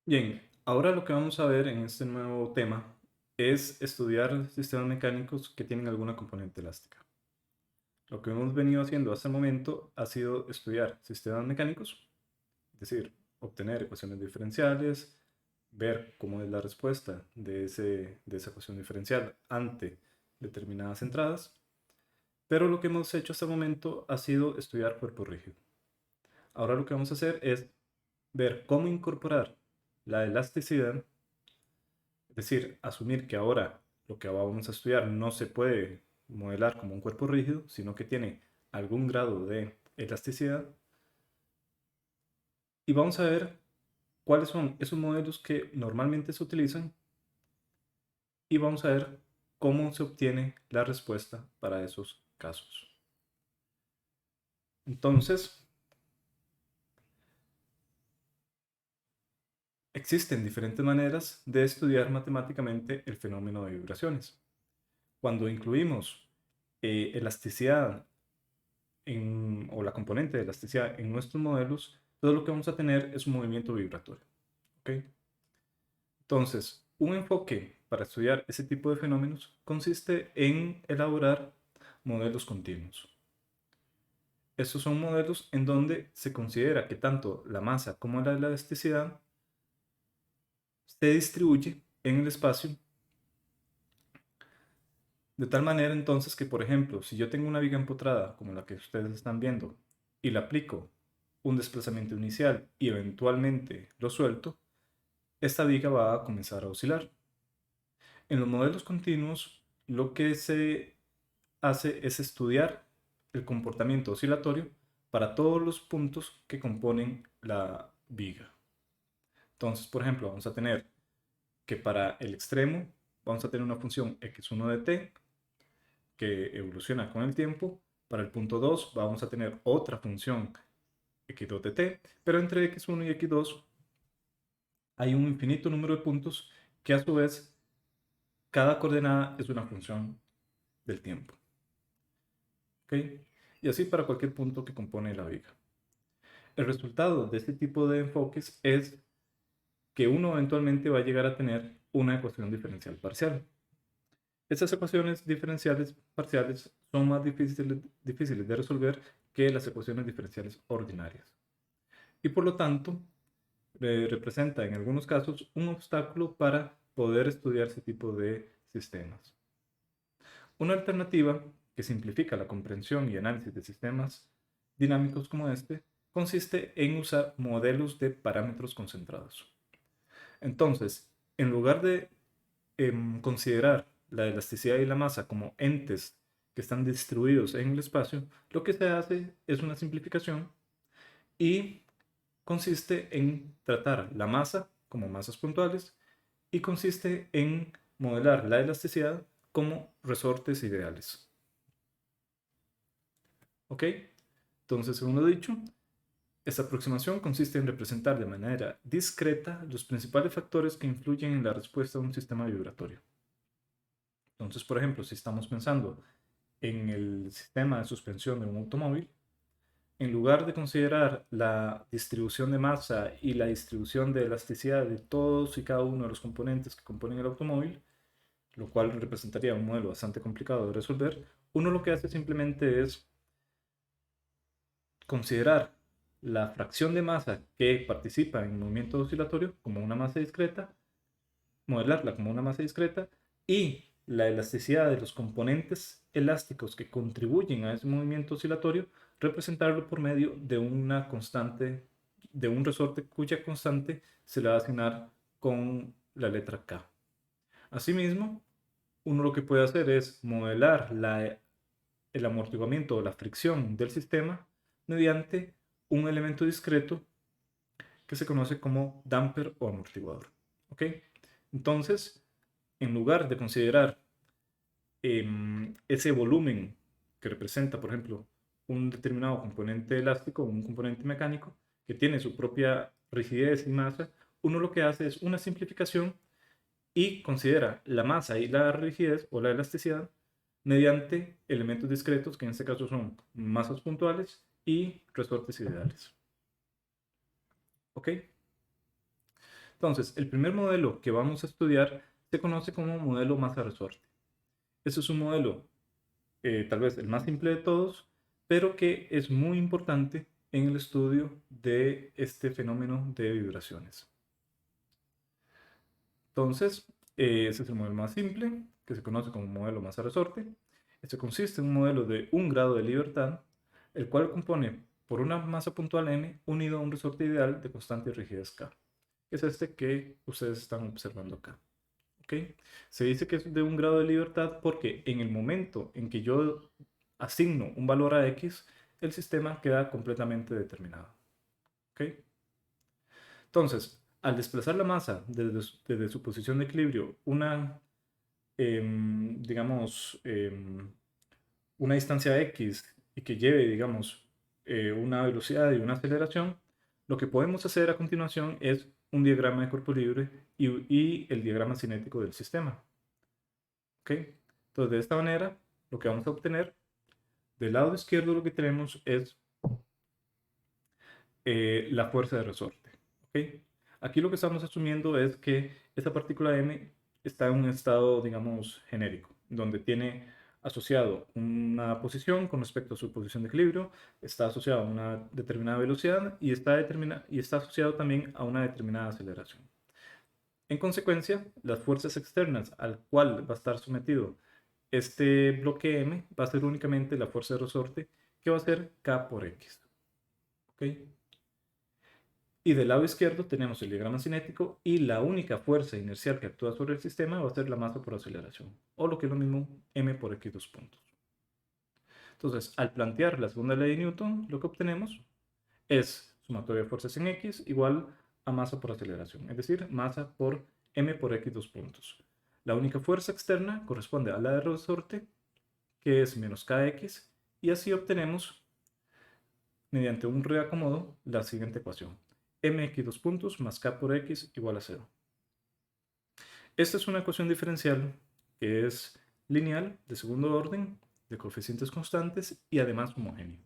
Bien, ahora lo que vamos a ver en este nuevo tema es estudiar sistemas mecánicos que tienen alguna componente elástica. Lo que hemos venido haciendo hasta el momento ha sido estudiar sistemas mecánicos, es decir, obtener ecuaciones diferenciales, ver cómo es la respuesta de esa ecuación diferencial ante determinadas entradas, pero lo que hemos hecho hasta el momento ha sido estudiar cuerpo rígido. Ahora lo que vamos a hacer es ver cómo incorporar la elasticidad. Es decir, asumir que ahora lo que vamos a estudiar no se puede modelar como un cuerpo rígido, sino que tiene algún grado de elasticidad. Y vamos a ver cuáles son esos modelos que normalmente se utilizan y vamos a ver cómo se obtiene la respuesta para esos casos. Entonces, existen diferentes maneras de estudiar matemáticamente el fenómeno de vibraciones. Cuando incluimos elasticidad o la componente de elasticidad en nuestros modelos, todo lo que vamos a tener es un movimiento vibratorio. ¿Ok? Entonces, un enfoque para estudiar ese tipo de fenómenos consiste en elaborar modelos continuos. Estos son modelos en donde se considera que tanto la masa como la elasticidad se distribuye en el espacio de tal manera entonces que, por ejemplo, si yo tengo una viga empotrada como la que ustedes están viendo y le aplico un desplazamiento inicial y eventualmente lo suelto, esta viga va a comenzar a oscilar. En los modelos continuos, lo que se hace es estudiar el comportamiento oscilatorio para todos los puntos que componen la viga. Entonces, por ejemplo, vamos a tener que para el extremo vamos a tener una función x1 de t que evoluciona con el tiempo. Para el punto 2 vamos a tener otra función x2 de t, pero entre x1 y x2 hay un infinito número de puntos que a su vez cada coordenada es una función del tiempo. ¿Ok? Y así para cualquier punto que compone la viga. El resultado de este tipo de enfoques es que uno eventualmente va a llegar a tener una ecuación diferencial parcial. Estas ecuaciones diferenciales parciales son más difíciles de resolver que las ecuaciones diferenciales ordinarias. Y por lo tanto, representa en algunos casos un obstáculo para poder estudiar ese tipo de sistemas. Una alternativa que simplifica la comprensión y análisis de sistemas dinámicos como este consiste en usar modelos de parámetros concentrados. Entonces, en lugar de considerar la elasticidad y la masa como entes que están distribuidos en el espacio, lo que se hace es una simplificación y consiste en tratar la masa como masas puntuales y consiste en modelar la elasticidad como resortes ideales. ¿Ok? Entonces, según lo dicho, esta aproximación consiste en representar de manera discreta los principales factores que influyen en la respuesta de un sistema vibratorio. Entonces, por ejemplo, si estamos pensando en el sistema de suspensión de un automóvil, en lugar de considerar la distribución de masa y la distribución de elasticidad de todos y cada uno de los componentes que componen el automóvil, lo cual representaría un modelo bastante complicado de resolver, uno lo que hace simplemente es considerar la fracción de masa que participa en el movimiento oscilatorio como una masa discreta, modelarla como una masa discreta y la elasticidad de los componentes elásticos que contribuyen a ese movimiento oscilatorio, representarlo por medio de una constante, de un resorte cuya constante se le va a asignar con la letra K. Asimismo, uno lo que puede hacer es modelar el amortiguamiento o la fricción del sistema mediante un elemento discreto que se conoce como damper o amortiguador. ¿Ok? Entonces, en lugar de considerar ese volumen que representa, por ejemplo, un determinado componente elástico o un componente mecánico que tiene su propia rigidez y masa, uno lo que hace es una simplificación y considera la masa y la rigidez o la elasticidad mediante elementos discretos, que en este caso son masas puntuales y resortes ideales. ¿Ok? Entonces, el primer modelo que vamos a estudiar se conoce como modelo masa-resorte. Este es un modelo, tal vez el más simple de todos, pero que es muy importante en el estudio de este fenómeno de vibraciones. Entonces, ese es el modelo más simple, que se conoce como modelo masa-resorte. Este consiste en un modelo de un grado de libertad, el cual compone por una masa puntual m unido a un resorte ideal de constante rigidez k, que es este que ustedes están observando acá. ¿Okay? Se dice que es de un grado de libertad porque en el momento en que yo asigno un valor a x, el sistema queda completamente determinado. ¿Okay? Entonces, al desplazar la masa desde su posición de equilibrio digamos, una distancia x y que lleve, digamos, una velocidad y una aceleración, lo que podemos hacer a continuación es un diagrama de cuerpo libre y el diagrama cinético del sistema. ¿Ok? Entonces, de esta manera, lo que vamos a obtener del lado izquierdo lo que tenemos es la fuerza de resorte. ¿Ok? Aquí lo que estamos asumiendo es que esta partícula m está en un estado, digamos, genérico, donde tiene asociado una posición con respecto a su posición de equilibrio, está asociado a una determinada velocidad y está asociado también a una determinada aceleración. En consecuencia, las fuerzas externas al cual va a estar sometido este bloque M va a ser únicamente la fuerza de resorte, que va a ser K por X. ¿Ok? Y del lado izquierdo tenemos el diagrama cinético y la única fuerza inercial que actúa sobre el sistema va a ser la masa por aceleración, o lo que es lo mismo, m por x dos puntos. Entonces, al plantear la segunda ley de Newton, lo que obtenemos es sumatoria de fuerzas en x igual a masa por aceleración, es decir, masa por m por x dos puntos. La única fuerza externa corresponde a la de resorte, que es menos kx, y así obtenemos, mediante un reacomodo, la siguiente ecuación. Mx dos puntos más k por x igual a 0. Esta es una ecuación diferencial que es lineal, de segundo orden, de coeficientes constantes y además homogénea.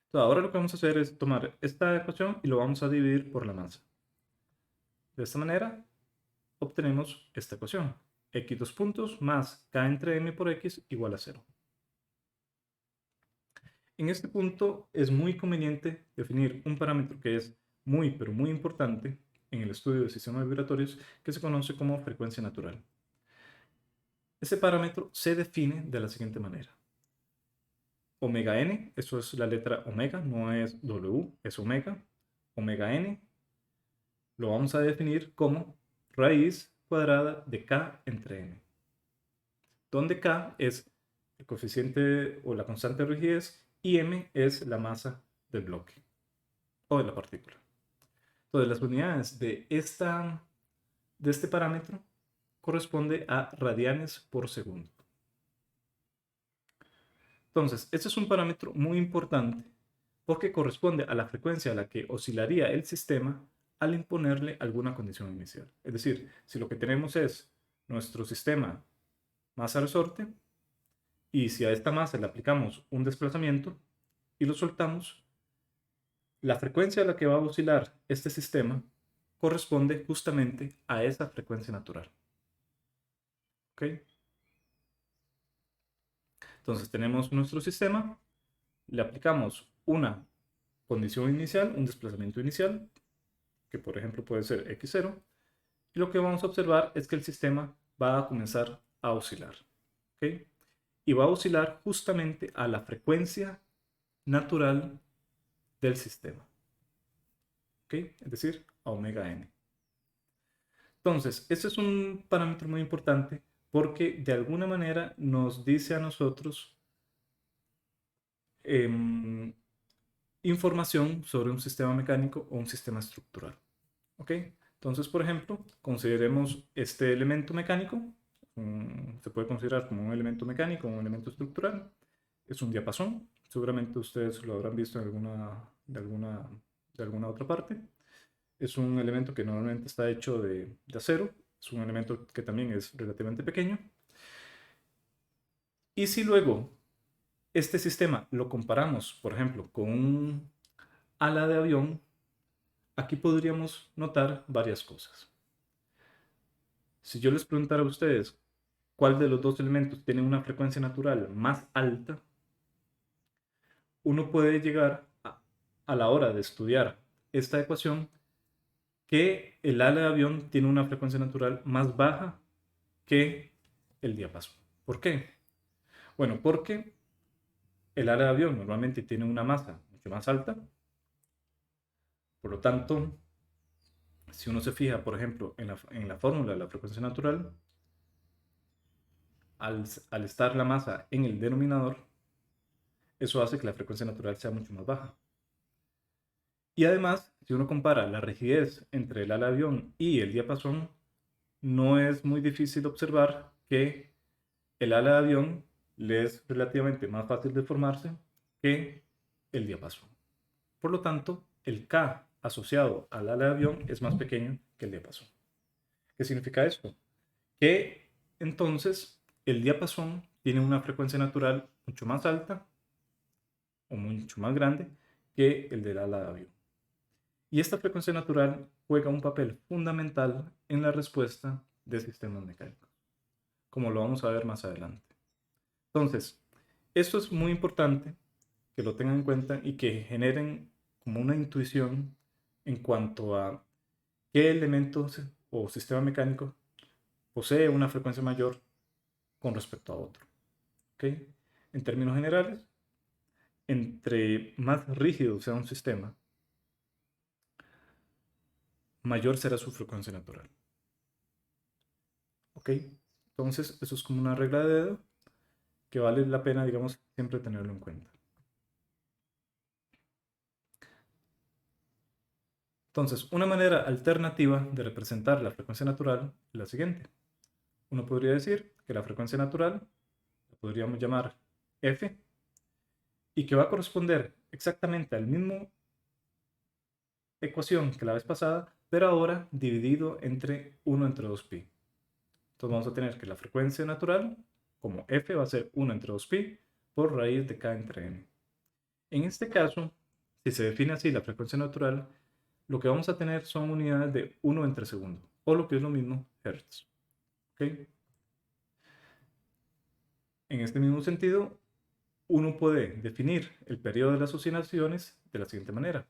Entonces, ahora lo que vamos a hacer es tomar esta ecuación y lo vamos a dividir por la masa. De esta manera obtenemos esta ecuación. X dos puntos más k entre m por x igual a 0. En este punto es muy conveniente definir un parámetro que es muy, pero muy importante en el estudio de sistemas vibratorios, que se conoce como frecuencia natural. Este parámetro se define de la siguiente manera. Omega n, eso es la letra omega, no es W, es omega. Omega n lo vamos a definir como raíz cuadrada de k entre m, donde k es el coeficiente o la constante de rigidez y m es la masa del bloque o de la partícula. Entonces, las unidades de este parámetro corresponde a radianes por segundo. Entonces, este es un parámetro muy importante porque corresponde a la frecuencia a la que oscilaría el sistema al imponerle alguna condición inicial. Es decir, si lo que tenemos es nuestro sistema masa-resorte y si a esta masa le aplicamos un desplazamiento y lo soltamos, la frecuencia a la que va a oscilar este sistema corresponde justamente a esa frecuencia natural. ¿Ok? Entonces tenemos nuestro sistema, le aplicamos una condición inicial, un desplazamiento inicial, que por ejemplo puede ser x0, y lo que vamos a observar es que el sistema va a comenzar a oscilar. ¿Ok? Y va a oscilar justamente a la frecuencia natural del sistema. ¿Ok? Es decir, a omega n. Entonces, este es un parámetro muy importante porque de alguna manera nos dice a nosotros información sobre un sistema mecánico o un sistema estructural. ¿Ok? Entonces, por ejemplo, consideremos este elemento mecánico. Se puede considerar como un elemento mecánico o un elemento estructural. Es un diapasón. Seguramente ustedes lo habrán visto en de alguna otra parte. Es un elemento que normalmente está hecho de acero. Es un elemento que también es relativamente pequeño. Y si luego este sistema lo comparamos, por ejemplo, con un ala de avión, aquí podríamos notar varias cosas. Si yo les preguntara a ustedes cuál de los dos elementos tiene una frecuencia natural más alta, uno puede llegar a la hora de estudiar esta ecuación que el ala de avión tiene una frecuencia natural más baja que el diapasón. ¿Por qué? Bueno, porque el ala de avión normalmente tiene una masa mucho más alta, por lo tanto, si uno se fija, por ejemplo, en la fórmula de la frecuencia natural, al estar la masa en el denominador, eso hace que la frecuencia natural sea mucho más baja. Y además, si uno compara la rigidez entre el ala de avión y el diapasón, no es muy difícil observar que el ala de avión le es relativamente más fácil de formarse que el diapasón. Por lo tanto, el K asociado al ala de avión es más pequeño que el diapasón. ¿Qué significa esto? Que entonces el diapasón tiene una frecuencia natural mucho más alta o mucho más grande que el del ala de avión. Y esta frecuencia natural juega un papel fundamental en la respuesta de sistemas mecánicos, como lo vamos a ver más adelante. Entonces, esto es muy importante que lo tengan en cuenta y que generen como una intuición en cuanto a qué elementos o sistema mecánico posee una frecuencia mayor con respecto a otro. ¿Okay? En términos generales, entre más rígido sea un sistema, mayor será su frecuencia natural. ¿Ok? Entonces, eso es como una regla de dedo que vale la pena, digamos, siempre tenerlo en cuenta. Entonces, una manera alternativa de representar la frecuencia natural es la siguiente. Uno podría decir que la frecuencia natural la podríamos llamar F y que va a corresponder exactamente al mismo ecuación que la vez pasada, pero ahora dividido entre 1 entre 2pi. Entonces vamos a tener que la frecuencia natural, como f, va a ser 1 entre 2pi por raíz de k entre m. En este caso, si se define así la frecuencia natural, lo que vamos a tener son unidades de 1 entre segundo, o lo que es lo mismo, hertz. ¿Okay? En este mismo sentido, uno puede definir el periodo de las oscilaciones de la siguiente manera.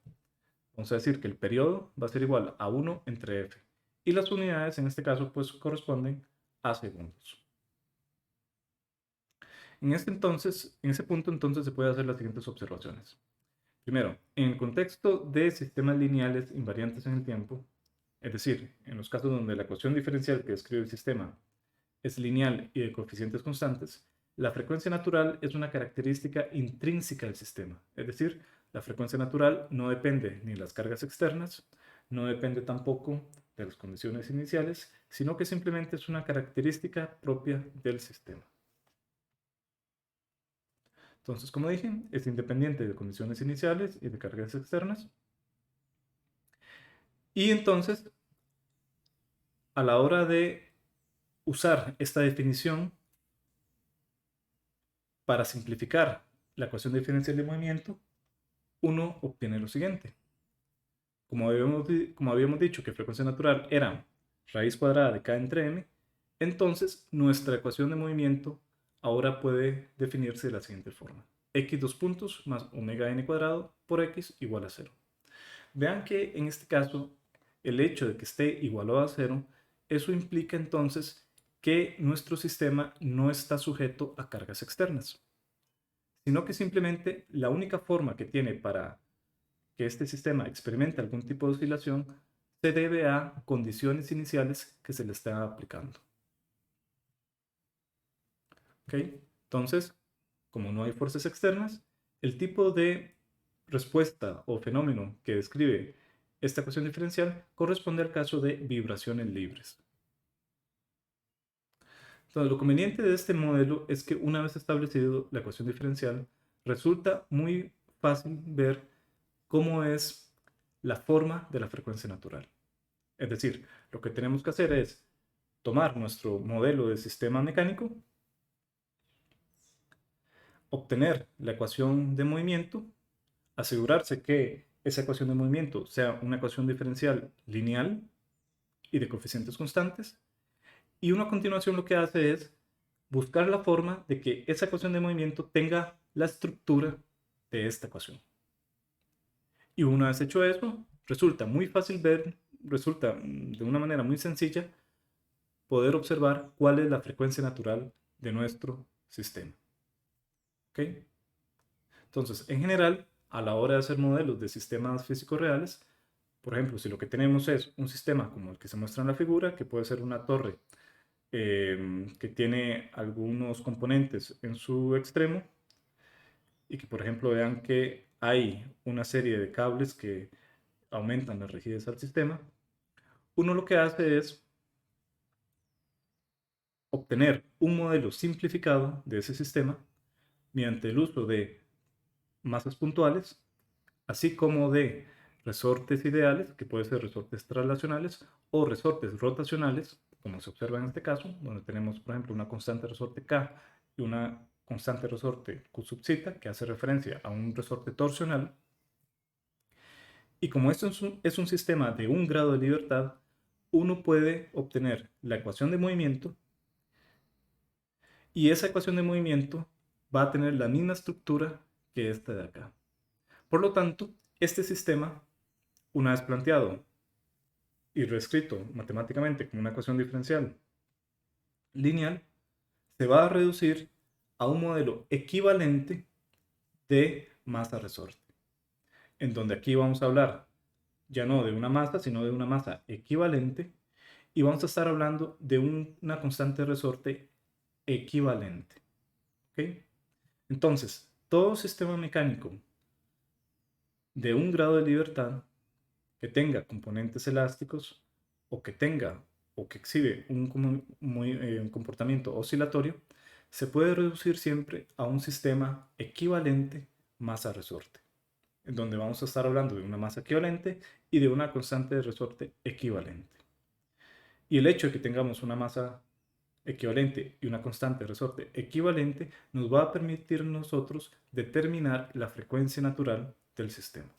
Vamos a decir que el periodo va a ser igual a 1 entre f. Y las unidades en este caso pues corresponden a segundos. En ese punto entonces se puede hacer las siguientes observaciones. Primero, en el contexto de sistemas lineales invariantes en el tiempo, es decir, en los casos donde la ecuación diferencial que describe el sistema es lineal y de coeficientes constantes, la frecuencia natural es una característica intrínseca del sistema. Es decir, la frecuencia natural no depende ni de las cargas externas, no depende tampoco de las condiciones iniciales, sino que simplemente es una característica propia del sistema. Entonces, como dije, es independiente de condiciones iniciales y de cargas externas. Y entonces, a la hora de usar esta definición para simplificar la ecuación diferencial de movimiento, uno obtiene lo siguiente. Como habíamos dicho que frecuencia natural era raíz cuadrada de k entre m, entonces nuestra ecuación de movimiento ahora puede definirse de la siguiente forma. X dos puntos más omega n cuadrado por x igual a 0. Vean que en este caso el hecho de que esté igualado a 0, eso implica entonces que nuestro sistema no está sujeto a cargas externas, sino que simplemente la única forma que tiene para que este sistema experimente algún tipo de oscilación se debe a condiciones iniciales que se le están aplicando. ¿Ok? Entonces, como no hay fuerzas externas, el tipo de respuesta o fenómeno que describe esta ecuación diferencial corresponde al caso de vibraciones libres. Entonces, lo conveniente de este modelo es que una vez establecido la ecuación diferencial, resulta muy fácil ver cómo es la forma de la frecuencia natural. Es decir, lo que tenemos que hacer es tomar nuestro modelo de sistema mecánico, obtener la ecuación de movimiento, asegurarse que esa ecuación de movimiento sea una ecuación diferencial lineal y de coeficientes constantes. Y uno a continuación lo que hace es buscar la forma de que esa ecuación de movimiento tenga la estructura de esta ecuación. Y una vez hecho eso, resulta muy fácil ver, resulta de una manera muy sencilla poder observar cuál es la frecuencia natural de nuestro sistema. ¿Ok? Entonces, en general, a la hora de hacer modelos de sistemas físicos reales, por ejemplo, si lo que tenemos es un sistema como el que se muestra en la figura, que puede ser una torre que tiene algunos componentes en su extremo, y que, por ejemplo, vean que hay una serie de cables que aumentan la rigidez al sistema, uno lo que hace es obtener un modelo simplificado de ese sistema mediante el uso de masas puntuales, así como de resortes ideales, que pueden ser resortes traslacionales o resortes rotacionales, como se observa en este caso, donde tenemos, por ejemplo, una constante resorte K y una constante resorte Q sub zeta, que hace referencia a un resorte torsional. Y como esto es un sistema de un grado de libertad, uno puede obtener la ecuación de movimiento, y esa ecuación de movimiento va a tener la misma estructura que esta de acá. Por lo tanto, este sistema, una vez planteado y reescrito matemáticamente como una ecuación diferencial lineal, se va a reducir a un modelo equivalente de masa resorte, en donde aquí vamos a hablar ya no de una masa, sino de una masa equivalente, y vamos a estar hablando de una constante de resorte equivalente. ¿Ok? Entonces, todo sistema mecánico de un grado de libertad que tenga componentes elásticos o que tenga o que exhibe un comportamiento oscilatorio, se puede reducir siempre a un sistema equivalente masa resorte, en donde vamos a estar hablando de una masa equivalente y de una constante de resorte equivalente. Y el hecho de que tengamos una masa equivalente y una constante de resorte equivalente nos va a permitir nosotros determinar la frecuencia natural del sistema.